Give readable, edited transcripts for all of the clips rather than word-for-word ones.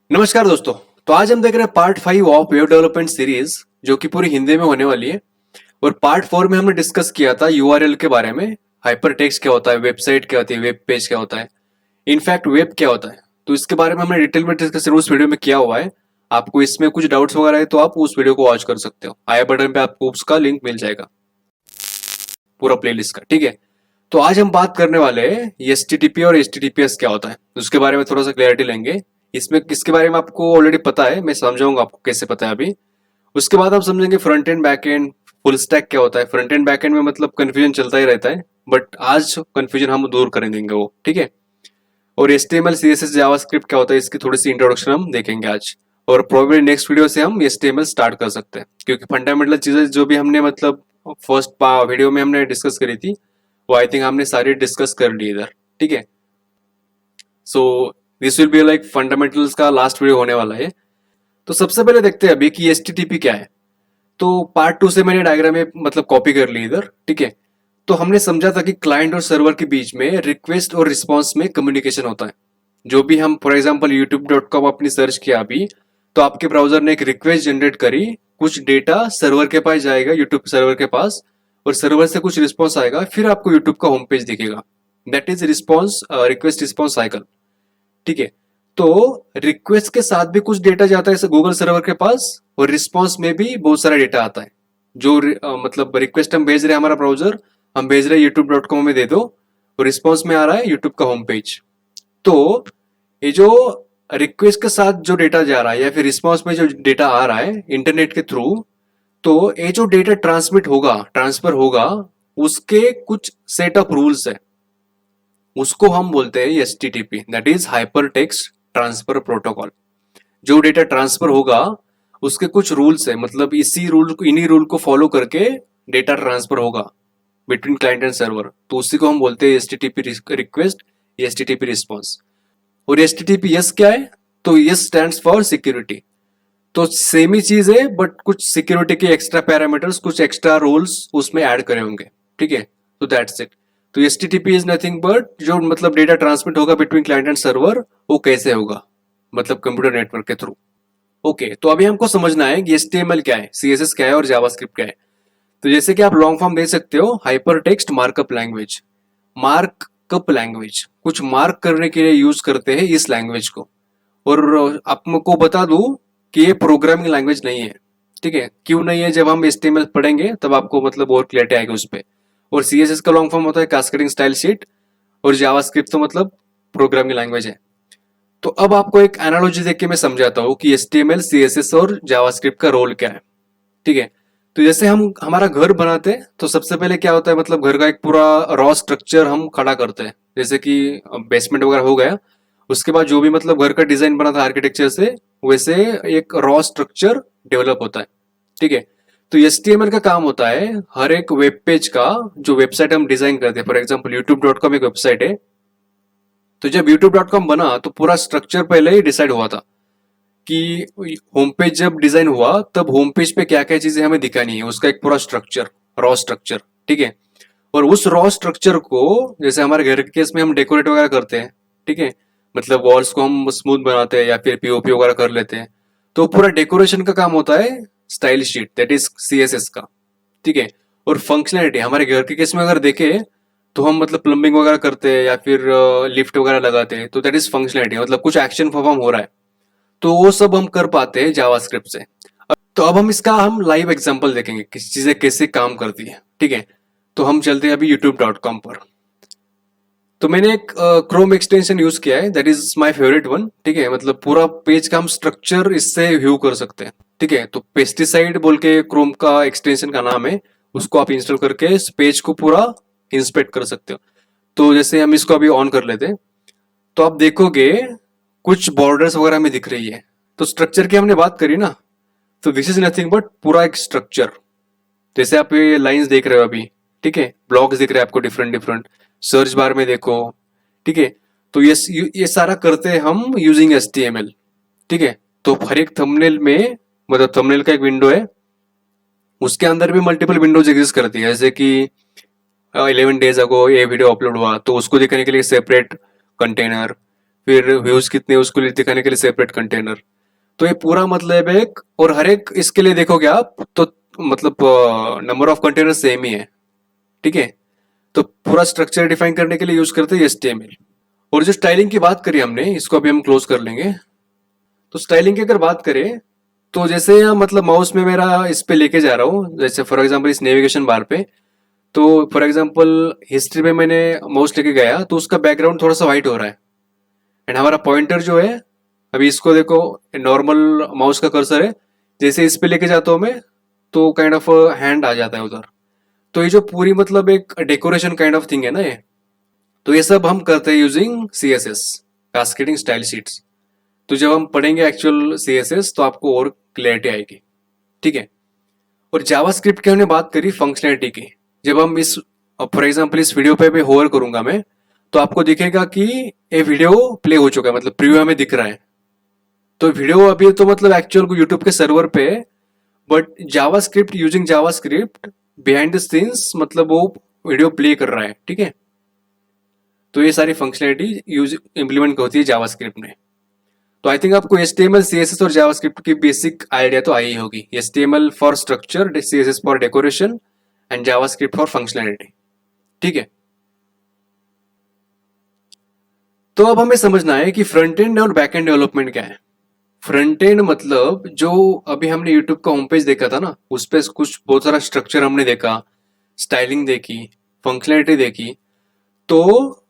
नमस्कार दोस्तों। तो आज हम देख रहे हैं part 5 of web development series, जो कि पूरी हिंदी में होने वाली है। और पार्ट 4 में हमने डिस्कस किया था यूआरएल के बारे में। हाइपर टेक्स्ट क्या होता है, वेबसाइट क्या होती है, वेब पेज क्या होता है, इनफैक्ट वेब क्या होता है। तो इसके बारे में हमने डिटेल में डिस्कशन उस वीडियो में किया हुआ है। आपको इसमें कुछ डाउट्स वगैरह है तो आप उस वीडियो को वॉच कर सकते हो। आई बटन पे आपको उसका लिंक मिल जाएगा, पूरा प्लेलिस्ट का। ठीक है, तो आज हम बात करने वाले हैं एचटीटीपी और एचटीटीपीएस क्या होता है, उसके बारे में थोड़ा सा क्लैरिटी लेंगे। इसमें किसके बारे में आपको ऑलरेडी पता है, मैं समझाऊंगा आपको कैसे पता है अभी। उसके बाद आप समझेंगे front end back and, full stack क्या होता है। फ्रंट एंड बैक एंड में मतलब कंफ्यूजन चलता ही रहता है, बट आज कंफ्यूजन हम दूर कर देंगे वो। ठीक है, और HTML CSS जावास्क्रिप्ट क्या होता है, इसकी थोड़ी सी इंट्रोडक्शन हम देखेंगे आज। और प्रोबेबली नेक्स्ट वीडियो से हम HTML स्टार्ट कर सकते हैं, क्योंकि फंडामेंटल चीजें जो भी हमने मतलब फर्स्ट वीडियो में हमने डिस्कस करी थी, वो आई थिंक हमने सारी डिस्कस कर ली इधर। ठीक है, so this will be like fundamentals का लास्ट वीडियो होने वाला है। तो सबसे पहले देखते हैं अभी कि HTTP क्या है। तो पार्ट 2 से मैंने डायग्राम में मतलब कॉपी कर ली इधर। ठीक है, तो हमने समझा था कि क्लाइंट और सर्वर के बीच में रिक्वेस्ट और रिस्पॉन्स में कम्युनिकेशन होता है। जो भी हम फॉर एग्जांपल youtube.com अपनी सर्च किया अभी, तो आपके ब्राउजर ने एक रिक्वेस्ट जनरेट करी, कुछ डेटा सर्वर के पास जाएगा, यूट्यूब सर्वर के पास, और सर्वर से कुछ रिस्पॉन्स आएगा, फिर आपको यूट्यूब का होम पेज दिखेगा। That is response, request response cycle. ठीक है, तो रिक्वेस्ट के साथ भी कुछ डेटा जाता है गूगल सर्वर के पास, और रिस्पॉन्स में भी बहुत सारा डेटा आता है। जो मतलब रिक्वेस्ट हम भेज रहे हैं, हमारा ब्राउजर हम भेज रहे हैं youtube.com में दे दो, और रिस्पॉन्स में आ रहा है यूट्यूब का होम पेज। तो ये जो रिक्वेस्ट के साथ जो डेटा जा रहा है या फिर रिस्पॉन्स में जो डेटा आ रहा है इंटरनेट के थ्रू, तो ये जो डेटा ट्रांसमिट होगा, ट्रांसफर होगा, उसके कुछ सेट ऑफ रूल्स है। उसको हम बोलते हैं HTTP, that is hyper text transfer protocol. जो डेटा ट्रांसफर होगा उसके कुछ रूल्स है, मतलब इन्हीं रूल को फॉलो करके डेटा ट्रांसफर होगा बिटवीन क्लाइंट एंड सर्वर। तो उसी को हम बोलते हैं HTTP रिक्वेस्ट, HTTP रिस्पॉन्स। और HTTPS क्या है? तो S स्टैंड्स फॉर सिक्योरिटी। तो सेम ही चीज है, बट कुछ सिक्योरिटी के एक्स्ट्रा पैरामीटर्स, कुछ एक्स्ट्रा रूल्स उसमें ऐड करे होंगे। ठीक है, तो दैट्स इट। तो HTTP इज नथिंग बट जो मतलब डेटा ट्रांसमिट होगा बिटवीन क्लाइंट एंड सर्वर, वो कैसे होगा, मतलब कंप्यूटर नेटवर्क के थ्रू। ओके, तो अभी हमको समझना है कि HTML क्या है, CSS क्या है और जावास्क्रिप्ट क्या है। तो जैसे कि आप लॉन्ग फॉर्म दे सकते हो, hyper text markup language. Markup language, कुछ मार्क करने के लिए यूज करते हैं इस लैंग्वेज को। और आपको बता दूं कि ये प्रोग्रामिंग लैंग्वेज नहीं है। ठीक है, क्यों नहीं है, जब हम HTML पढ़ेंगे तब आपको मतलब और क्लैरिटी आएगी उस पर। और CSS का लॉन्ग फॉर्म होता है कास्केडिंग स्टाइल शीट, और जावास्क्रिप्ट तो मतलब प्रोग्रामिंग लैंग्वेज है। तो अब आपको एक एनालॉजी देख के मैं समझाता हूँ कि HTML, CSS और जावास्क्रिप्ट का रोल क्या है। ठीक है, तो जैसे हम हमारा घर बनाते हैं तो सबसे पहले क्या होता है, मतलब घर का एक पूरा रॉ स्ट्रक्चर हम खड़ा करते हैं, जैसे कि बेसमेंट वगैरह हो गया। उसके बाद जो भी मतलब घर का डिजाइन बना था आर्किटेक्चर से, वैसे एक रॉ स्ट्रक्चर डेवलप होता है। ठीक है, तो HTML का काम होता है हर एक वेब पेज का, जो वेबसाइट हम डिजाइन करते हैं। फॉर एग्जाम्पल youtube.com एक वेबसाइट है, तो जब youtube.com बना तो पूरा स्ट्रक्चर पहले ही डिसाइड हुआ था कि होम पेज जब डिजाइन हुआ तब होम पेज पे क्या क्या चीजें हमें दिखानी है, उसका एक पूरा स्ट्रक्चर, रॉ स्ट्रक्चर। ठीक है, और उस रॉ स्ट्रक्चर को, जैसे हमारे घर के केस में हम डेकोरेट वगैरह करते हैं। ठीक है, मतलब वॉल्स को हम स्मूथ बनाते हैं या फिर पीओपी वगैरह कर लेते हैं, तो पूरा डेकोरेशन का काम होता है style sheet, that is CSS का। ठीक है, और फंक्शनैलिटी हमारे घर के केस में अगर देखें, तो हम मतलब प्लम्बिंग वगैरह करते हैं या फिर लिफ्ट वगैरह लगाते हैं, तो दैट इज फंक्शनैलिटी, मतलब कुछ एक्शन परफॉर्म हो रहा है। तो वो सब हम कर पाते हैं जावास्क्रिप्ट से। तो अब हम लाइव एग्जांपल देखेंगे कि चीजें कैसे काम करती है। ठीक है, तो हम चलते हैं अभी youtube.com पर। तो मैंने एक क्रोम एक्सटेंशन यूज किया है, that is my favourite one. ठीक है, मतलब पूरा पेज का हम स्ट्रक्चर इससे व्यू कर सकते हैं। ठीक है, तो पेस्टिसाइड बोल के क्रोम का एक्सटेंशन का नाम है, उसको आप इंस्टॉल करके इस पेज को पूरा इंस्पेक्ट कर सकते हो। तो जैसे हम इसको अभी ऑन कर लेते हैं, तो आप देखोगे कुछ बॉर्डर्स वगैरह में दिख रही है। तो स्ट्रक्चर की हमने बात करी ना, तो दिस इज नथिंग बट पूरा एक स्ट्रक्चर। जैसे आप ये लाइंस देख रहे हो अभी, ठीक है, ब्लॉक्स दिख रहे हैं आपको डिफरेंट डिफरेंट, सर्च बार में देखो। ठीक है, तो ये सारा करते हैं हम यूजिंग HTML। ठीक है, तो हर एक थंबनेल में, मतलब थंबनेल का एक विंडो है, उसके अंदर भी मल्टीपल विंडोज एग्जिस्ट करती है। जैसे कि 11 डेज अगो ये वीडियो अपलोड हुआ, तो उसको दिखाने के लिए सेपरेट कंटेनर, फिर व्यूज कितने उसको लिए दिखाने के लिए सेपरेट कंटेनर। तो ये पूरा मतलब एक, और हर एक इसके लिए देखोगे आप तो मतलब नंबर ऑफ कंटेनर सेम ही है, ठीक है। तो पूरा स्ट्रक्चर डिफाइन करने के लिए यूज करते हैं HTML। और जो स्टाइलिंग की बात करी हमने, इसको अभी हम क्लोज कर लेंगे। तो स्टाइलिंग की अगर बात करें तो जैसे यहाँ मतलब माउस में मेरा इस पे लेके जा रहा हूँ, जैसे फॉर एग्जांपल इस नेविगेशन बार पे, तो फॉर एग्जांपल हिस्ट्री में मैंने माउस लेके गया तो उसका बैकग्राउंड थोड़ा सा व्हाइट हो रहा है। एंड हमारा पॉइंटर जो है, अभी इसको देखो, नॉर्मल माउस का कर्सर है, जैसे इस पे लेके जाता हूँ मैं तो काइंड ऑफ हैंड आ जाता है उधर। तो ये जो पूरी मतलब एक डेकोरेशन काइंड ऑफ थिंग है ना ये, तो ये सब हम करते हैं using CSS, cascading style sheets. तो जब हम पढ़ेंगे एक्चुअल CSS तो आपको और क्लैरिटी आएगी, ठीक है। और जावास्क्रिप्ट की हमने बात करी फंक्शनैलिटी की। जब हम इस फॉर एग्जांपल इस वीडियो पे होवर करूंगा मैं, तो आपको दिखेगा कि ये वीडियो प्ले हो चुका है, मतलब प्रीव्यू हमें दिख रहा है। तो वीडियो अभी तो मतलब एक्चुअल यूट्यूब के सर्वर पे है, but JavaScript using JavaScript behind the scenes मतलब वो वीडियो प्ले कर रहा है, ठीक है। तो ये सारी फंक्शनैलिटी यूज इंप्लीमेंट होती है जावास्क्रिप्ट में। तो आई थिंक आपको HTML CSS और जावास्क्रिप्ट की बेसिक आइडिया तो आई होगी। HTML for structure, CSS for decoration and JavaScript for functionality, ठीक है। तो अब हमें समझना है कि फ्रंट एंड और बैक एंड डेवलपमेंट क्या है। फ्रंट एंड मतलब जो अभी हमने यूट्यूब का होम पेज देखा था ना, उस पर कुछ बहुत सारा स्ट्रक्चर हमने देखा, स्टाइलिंग देखी, फंक्शनैलिटी देखी। तो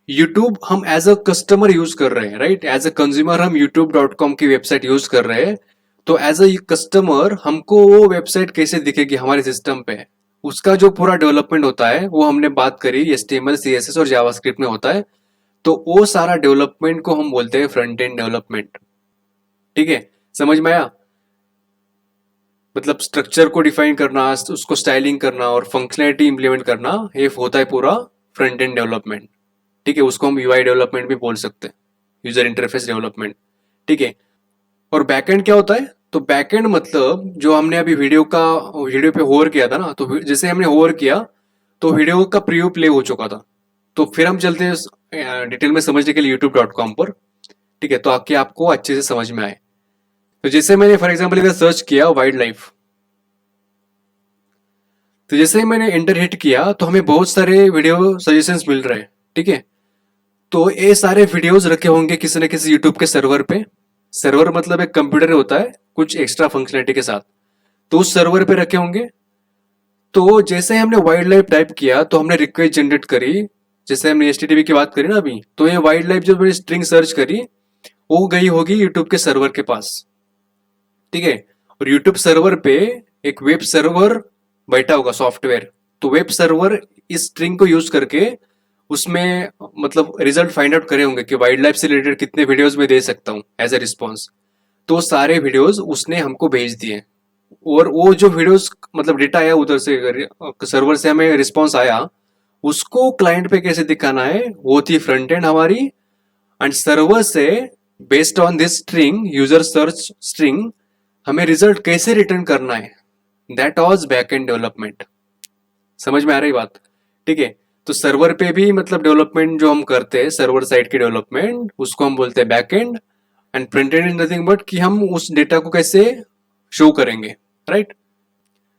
यूट्यूब हम एज अ कस्टमर यूज कर रहे हैं, राइट। एज अ कंज्यूमर हम youtube.com की वेबसाइट यूज कर रहे हैं। तो एज अ कस्टमर हमको वो वेबसाइट कैसे दिखेगी हमारे सिस्टम पे, उसका जो पूरा डेवलपमेंट होता है वो हमने बात करी HTML CSS और जावास्क्रिप्ट में होता है। तो वो सारा डेवलपमेंट को हम बोलते हैं फ्रंट एंड डेवलपमेंट, ठीक है। समझ में आया? मतलब स्ट्रक्चर को डिफाइन करना, उसको स्टाइलिंग करना और फंक्शनैलिटी इंप्लीमेंट करना, ये होता है पूरा फ्रंट एंड डेवलपमेंट, ठीक है। उसको हम UI डेवलपमेंट भी बोल सकते हैं, यूजर इंटरफेस डेवलपमेंट, ठीक है। और बैकएंड क्या होता है? तो बैकएंड मतलब जो हमने अभी वीडियो पे होवर किया था ना, तो जैसे हमने होवर किया तो वीडियो का प्रीव्यू प्ले हो चुका था। तो फिर हम चलते हैं डिटेल में समझने के लिए youtube.com पर, ठीक है, तो आके आपको अच्छे से समझ में आए। तो जैसे मैंने फॉर एग्जाम्पल इधर सर्च किया वाइल्ड लाइफ, तो जैसे ही मैंने एंटर हिट किया तो हमें बहुत सारे वीडियो सजेशंस मिल रहे हैं, ठीक है। तो ये सारे वीडियोस रखे होंगे किसी न किसी यूट्यूब के सर्वर पे। सर्वर मतलब एक कंप्यूटर होता है कुछ एक्स्ट्रा फंक्शनलिटी के साथ, तो उस सर्वर पे रखे होंगे। तो जैसे हमने वाइल्ड लाइफ टाइप किया तो हमने रिक्वेस्ट जनरेट करी, जैसे हमने HTTP की बात करी ना अभी, तो ये वाइल्ड लाइफ जो मैंने स्ट्रिंग सर्च करी वो गई होगी यूट्यूब के सर्वर के पास, ठीक है। और यूट्यूब सर्वर पे एक वेब सर्वर बैठा होगा सॉफ्टवेयर, तो वेब सर्वर इस स्ट्रिंग को यूज करके उसमें मतलब रिजल्ट फाइंड आउट करे होंगे कि वाइल्ड लाइफ से रिलेटेड कितने वीडियोस में दे सकता हूँ एज ए रिस्पॉन्स। तो सारे वीडियोस उसने हमको भेज दिए। और वो जो वीडियोस मतलब डेटा आया उधर से सर्वर से हमें रिस्पॉन्स आया, उसको क्लाइंट पे कैसे दिखाना है वो थी फ्रंट एंड हमारी। एंड सर्वर से based on this string, user search string, हमें रिजल्ट कैसे रिटर्न करना है, that was back end development. समझ में आ रही बात, ठीक है। तो सर्वर पे भी मतलब डेवलपमेंट जो हम करते हैं, सर्वर साइड की डेवलपमेंट, उसको हम बोलते हैं back and. And front end is nothing but कि हम उस डेटा को कैसे शो करेंगे, राइट।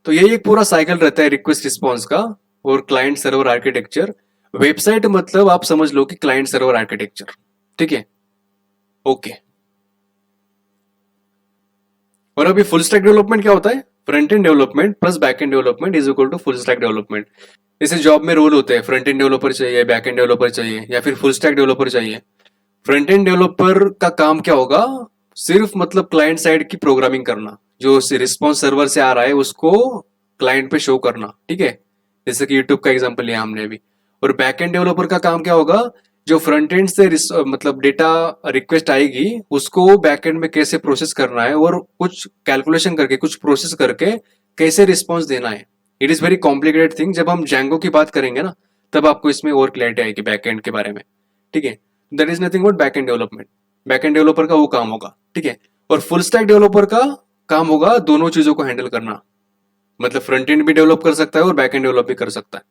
तो यही एक पूरा साइकिल रहता है रिक्वेस्ट रिस्पॉन्स का। और क्लाइंट सर्वर आर्किटेक्चर, वेबसाइट मतलब आप समझ लो कि क्लाइंट सर्वर आर्किटेक्चर, ठीक है, ओके। और अभी फुल स्टैक डेवलपमेंट क्या होता है? Front end development plus back end development is equal to full stack development. जैसे जॉब में रोल होते हैं, फ्रंट एंड डेवलपर चाहिए, बैक एंड डेवलपर चाहिए, या फिर फुल स्टैक डेवलपर चाहिए। फ्रंट एंड डेवलपर का काम क्या होगा? सिर्फ मतलब क्लाइंट साइड की प्रोग्रामिंग करना, जो रिस्पॉन्स सर्वर से आ रहा है उसको क्लाइंट पे शो करना, ठीक है। जैसे कि यूट्यूब का एग्जांपल लिया हमने अभी। और बैक एंड डेवलपर का काम क्या होगा? जो फ्रंट एंड से मतलब डेटा रिक्वेस्ट आएगी उसको बैक एंड में कैसे प्रोसेस करना है, और कुछ कैलकुलेशन करके, कुछ प्रोसेस करके कैसे रिस्पॉन्स देना है। It is very complicated thing. जब हम जैंगो की बात करेंगे ना, तब आपको इसमें और क्लैरिटी आएगी बैक एंड के बारे में, ठीक है। That is nothing but back end development. Back end developer का वो काम होगा, ठीक है। और फुल स्टैक डेवलपर का काम होगा दोनों चीजों को हैंडल करना, मतलब फ्रंट एंड भी डेवलप कर सकता है और बैक एंड डेवलप भी कर सकता है।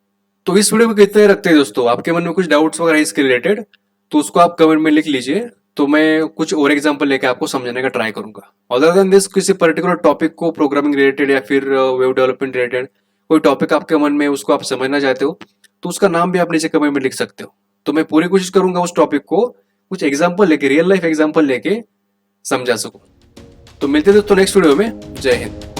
तो इस वीडियो को कितने रखते हैं दोस्तों? आपके मन में कुछ डाउट्स वगैरह इसके रिलेटेड? तो उसको आप कमेंट में लिख लीजिए, तो मैं कुछ और एग्जांपल लेके आपको समझाने का ट्राई करूंगा। अदर देन दिस, किसी पर्टिकुलर टॉपिक को प्रोग्रामिंग रिलेटेड या फिर वेब डेवलपमेंट रिलेटेड कोई टॉपिक आपके मन में उसको आप समझना चाहते हो, तो उसका नाम भी आप नीचे कमेंट में लिख सकते हो। तो मैं पूरी कोशिश करूंगा उस टॉपिक को कुछ एग्जाम्पल लेके, रियल लाइफ एग्जाम्पल लेके समझा सकूं। तो मिलते हैं दोस्तों नेक्स्ट वीडियो में। जय हिंद।